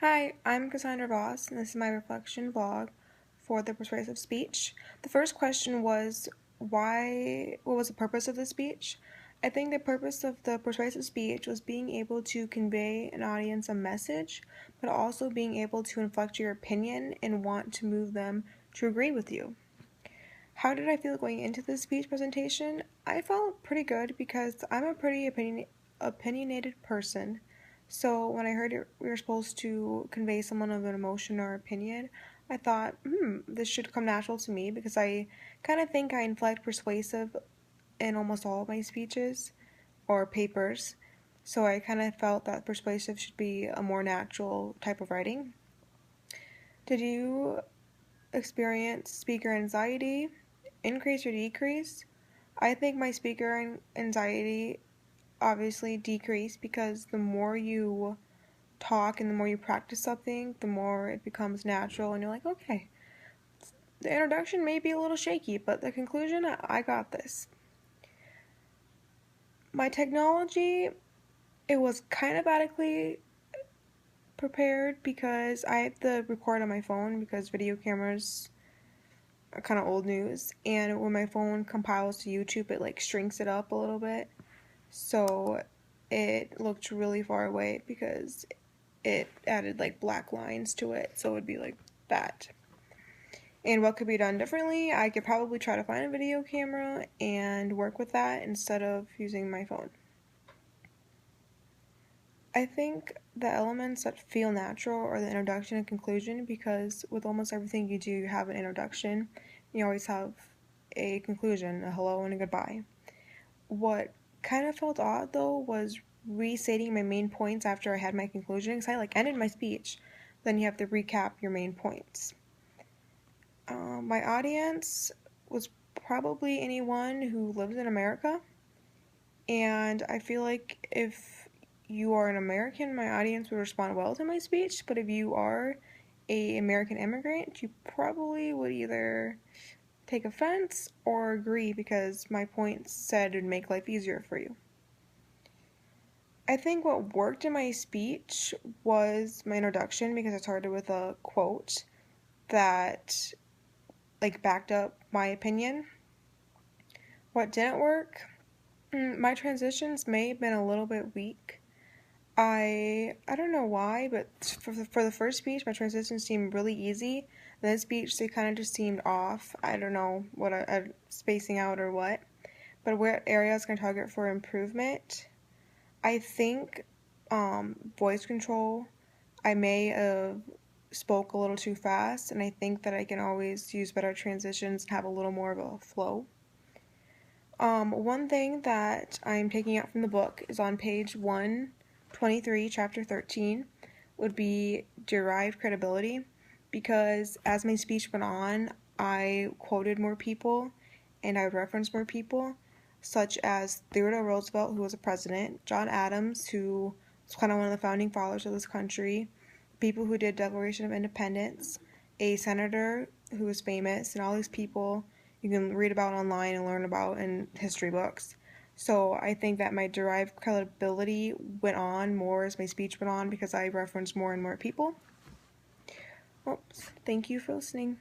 Hi, I'm Cassandra Voss, and this is my reflection vlog for the persuasive speech. The first question was, what was the purpose of the speech? I think the purpose of the persuasive speech was being able to convey an audience a message, but also being able to inflect your opinion and want to move them to agree with you. How did I feel going into this speech presentation? I felt pretty good because I'm a pretty opinionated person. So when I heard we were supposed to convey someone of an emotion or opinion, I thought, this should come natural to me because I kind of think I inflect persuasive in almost all of my speeches or papers. So I kind of felt that persuasive should be a more natural type of writing. Did you experience speaker anxiety, increase or decrease? I think my speaker anxiety obviously decreased because the more you talk and the more you practice something, the more it becomes natural and you're like, okay, the introduction may be a little shaky, but the conclusion, I got this. My technology, it was kind of adequately prepared because I have to record on my phone because video cameras are kind of old news, and when my phone compiles to YouTube, it like shrinks it up a little bit, so it looked really far away because it added like black lines to it, so it would be like that. And what could be done differently? I could probably try to find a video camera and work with that instead of using my phone. I think the elements that feel natural are the introduction and conclusion, because with almost everything you do, you have an introduction. You always have a conclusion, a hello and a goodbye. What kind of felt odd though was restating my main points after I had my conclusion, because I ended my speech. Then you have to recap your main points. My audience was probably anyone who lives in America, and I feel like if you are an American, my audience would respond well to my speech, but if you are an American immigrant, you probably would either take offense or agree because my points said it would make life easier for you. I think what worked in my speech was my introduction, because I started with a quote that backed up my opinion. What didn't work? My transitions may have been a little bit weak. I don't know why, but for the first speech, my transitions seemed really easy. This speech, they kind of just seemed off. I don't know what I'm spacing out or what. But what areas can I target for improvement? I think voice control. I may have spoke a little too fast, and I think that I can always use better transitions and have a little more of a flow. One thing that I'm taking out from the book is on page 123, chapter 13, would be derived credibility, because as my speech went on, I quoted more people and I referenced more people, such as Theodore Roosevelt, who was a president, John Adams, who was kind of one of the founding fathers of this country, people who did Declaration of Independence, a senator who was famous, and all these people you can read about online and learn about in history books. So I think that my derived credibility went on more as my speech went on because I referenced more and more people. Well, thank you for listening.